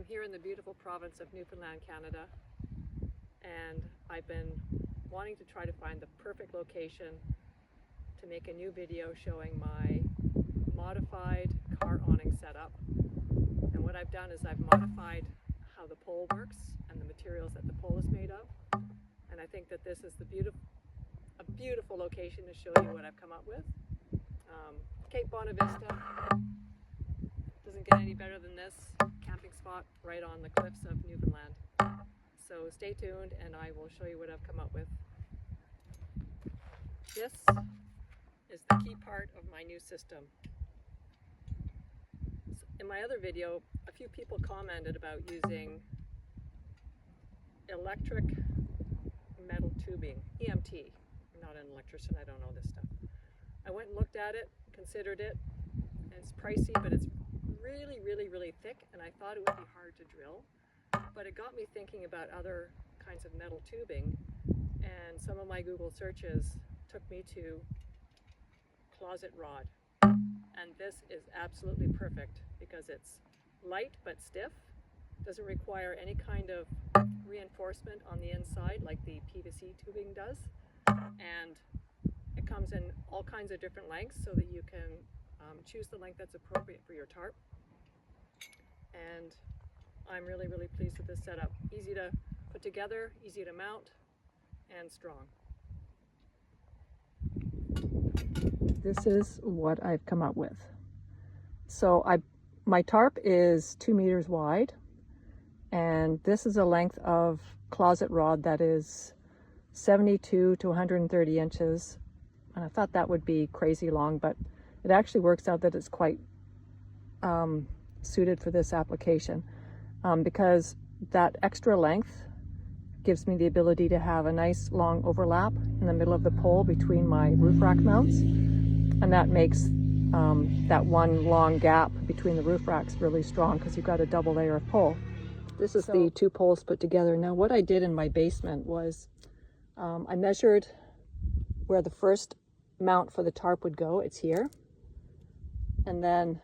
here in the beautiful province of Newfoundland, Canada, and I've been wanting to try to find the perfect location to make a new video showing my modified car awning setup. And what I've done is I've modified how the pole works and the materials that the pole is made of. And I think that this is a beautiful location to show you what I've come up with. Cape Bonavista, doesn't get any better than this camping spot right on the cliffs of Newfoundland. So stay tuned and I will show you what I've come up with. This is the key part of my new system. In my other video, a few people commented about using electric metal tubing, EMT. I'm not an electrician, I don't know this stuff. I went and looked at it, considered it, and it's pricey, but it's really thick, and I thought it would be hard to drill. But it got me thinking about other kinds of metal tubing, and some of my Google searches took me to closet rod. And this is absolutely perfect because it's light but stiff, doesn't require any kind of reinforcement on the inside like the PVC tubing does, and it comes in all kinds of different lengths so that you can choose the length that's appropriate for your tarp. And I'm really pleased with this setup. Easy to put together, easy to mount, and strong. This is what I've come up with. So my tarp is 2 meters wide, and this is a length of closet rod that is 72 to 130 inches. And I thought that would be crazy long, but it actually works out that it's quite suited for this application because that extra length gives me the ability to have a nice long overlap in the middle of the pole between my roof rack mounts, and that makes that one long gap between the roof racks really strong because you've got a double layer of pole. This is the two poles put together. Now what I did in my basement was I measured where the first mount for the tarp would go. It's here. And then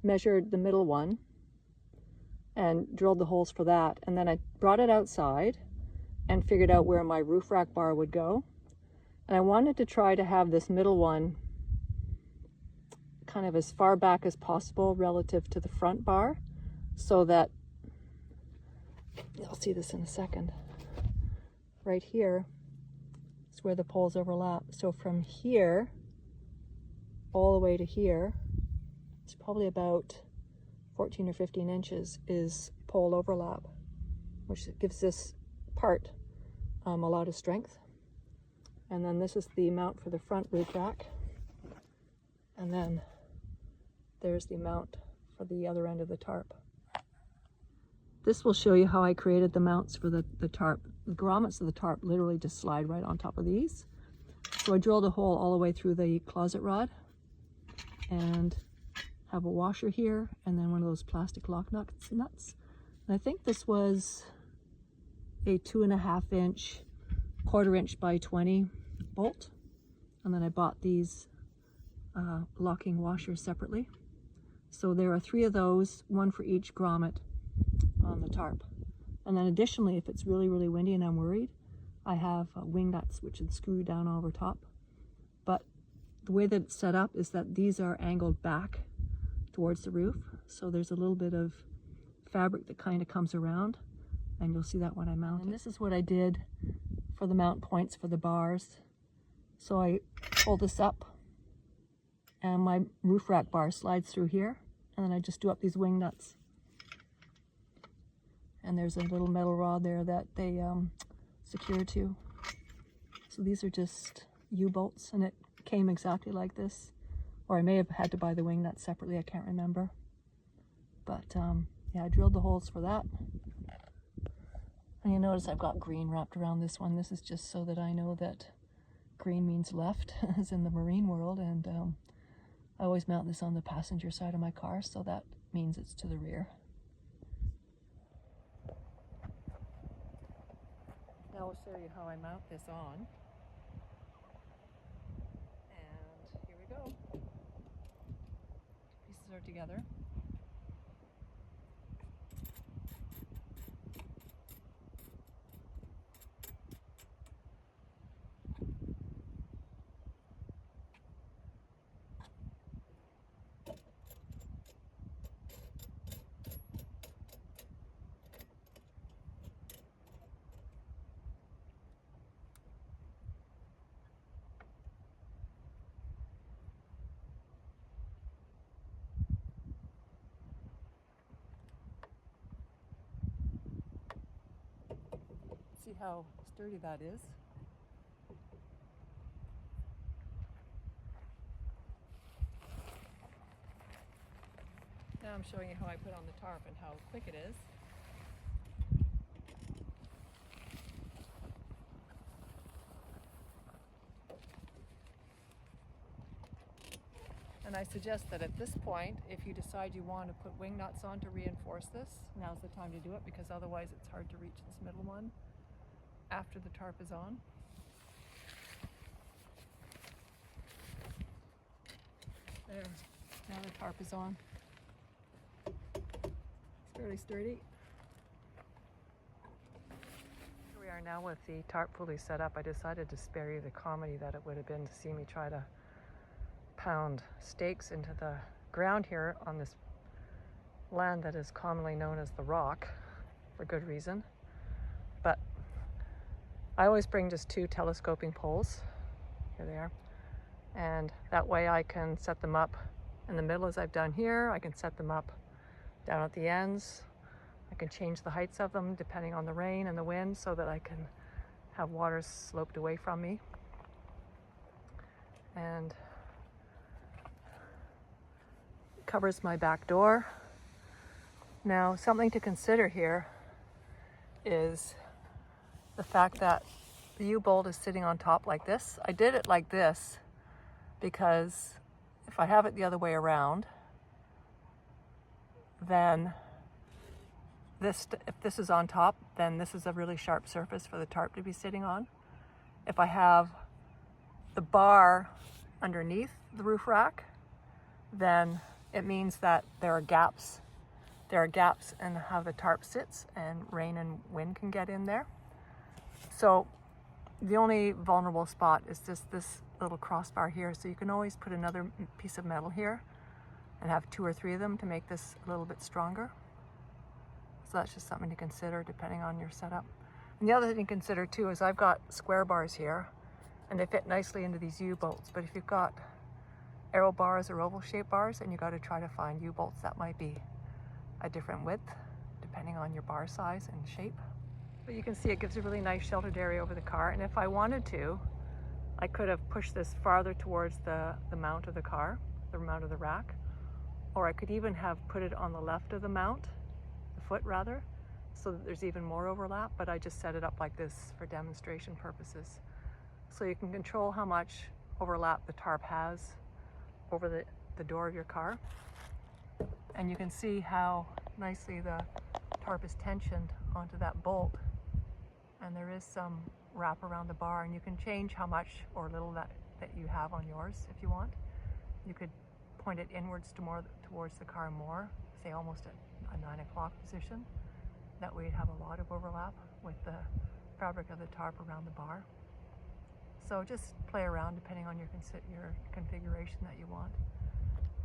measured the middle one and drilled the holes for that. And then I brought it outside and figured out where my roof rack bar would go. And I wanted to try to have this middle one kind of as far back as possible relative to the front bar, so that, you'll see this in a second, right here is where the poles overlap. So from here all the way to here, it's probably about 14 or 15 inches is pole overlap, which gives this part a lot of strength. And then this is the mount for the front roof rack. And then there's the mount for the other end of the tarp. This will show you how I created the mounts for the tarp. The grommets of the tarp literally just slide right on top of these. So I drilled a hole all the way through the closet rod and have a washer here and then one of those plastic lock nuts. And I think this was a 2.5 inch, 1/4 inch by 20 bolt. And then I bought these locking washers separately. So there are 3 of those, one for each grommet on the tarp. And then additionally, if it's really windy and I'm worried, I have wing nuts which would screw down over top. But the way that it's set up is that these are angled back towards the roof. So there's a little bit of fabric that kind of comes around, and you'll see that when I mount it. And this is what I did for the mount points for the bars. So I pull this up and my roof rack bar slides through here, and then I just do up these wing nuts. And there's a little metal rod there that they secure to. So these are just U-bolts, and it came exactly like this. Or I may have had to buy the wing nuts separately, I can't remember. But yeah, I drilled the holes for that. And you notice I've got green wrapped around this one. This is just so that I know that green means left, as in the marine world, and I always mount this on the passenger side of my car, so that means it's to the rear. Now I'll show you how I mount this on. And here we go. Pieces are together. See how sturdy that is. Now I'm showing you how I put on the tarp and how quick it is. And I suggest that at this point, if you decide you want to put wing nuts on to reinforce this, now's the time to do it, because otherwise it's hard to reach this middle one after the tarp is on. There, now the tarp is on. It's fairly sturdy. Here we are now with the tarp fully set up. I decided to spare you the comedy that it would have been to see me try to pound stakes into the ground here on this land that is commonly known as the Rock, for good reason. But I always bring just 2 telescoping poles. Here they are. And that way I can set them up in the middle as I've done here. I can set them up down at the ends. I can change the heights of them depending on the rain and the wind so that I can have water sloped away from me. And covers my back door. Now, something to consider here is the fact that the U-bolt is sitting on top like this. I did it like this because if I have it the other way around, then if this is on top, then this is a really sharp surface for the tarp to be sitting on. If I have the bar underneath the roof rack, then it means that there are gaps in how the tarp sits, and rain and wind can get in there. So the only vulnerable spot is just this little crossbar here. So you can always put another piece of metal here and have 2 or 3 of them to make this a little bit stronger. So that's just something to consider depending on your setup. And the other thing to consider too is I've got square bars here and they fit nicely into these U-bolts. But if you've got arrow bars or oval shaped bars, and you got to try to find U-bolts that might be a different width depending on your bar size and shape. But you can see it gives a really nice sheltered area over the car, and if I wanted to, I could have pushed this farther towards the mount of the car, the mount of the rack, or I could even have put it on the left of the mount, the foot rather, so that there's even more overlap, but I just set it up like this for demonstration purposes. So you can control how much overlap the tarp has over the door of your car. And you can see how nicely the tarp is tensioned onto that bolt. And there is some wrap around the bar, and you can change how much or little that you have on yours if you want. You could point it inwards towards the car more, say almost at a 9 o'clock position. That way you'd have a lot of overlap with the fabric of the tarp around the bar. So just play around depending on your configuration that you want.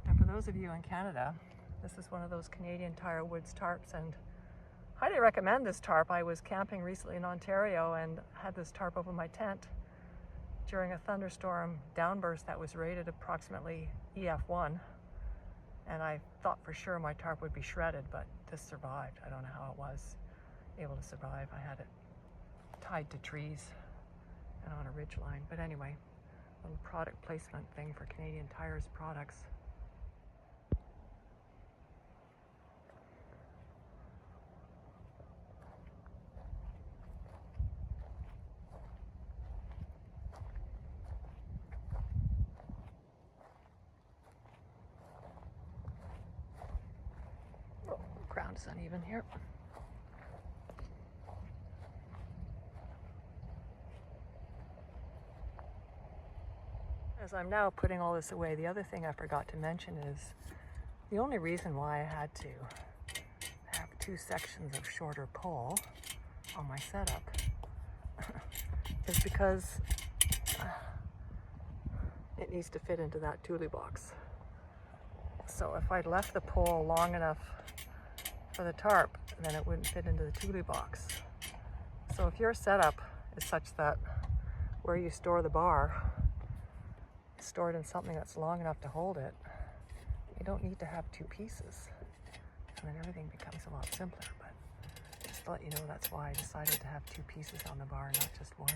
And for those of you in Canada, this is one of those Canadian Tire Woods tarps, and highly recommend this tarp. I was camping recently in Ontario and had this tarp over my tent during a thunderstorm downburst that was rated approximately EF1. And I thought for sure my tarp would be shredded, but this survived. I don't know how it was able to survive. I had it tied to trees and on a ridge line. But anyway, a little product placement thing for Canadian Tire's products. Oh, ground is uneven here. As I'm now putting all this away, the other thing I forgot to mention is the only reason why I had to have 2 sections of shorter pole on my setup is because it needs to fit into that tule box. So if I'd left the pole long enough for the tarp, then it wouldn't fit into the tule box. So if your setup is such that where you store the bar stored in something that's long enough to hold it, you don't need to have 2 pieces, and then everything becomes a lot simpler. But just to let you know that's why I decided to have two pieces on the bar, not just one.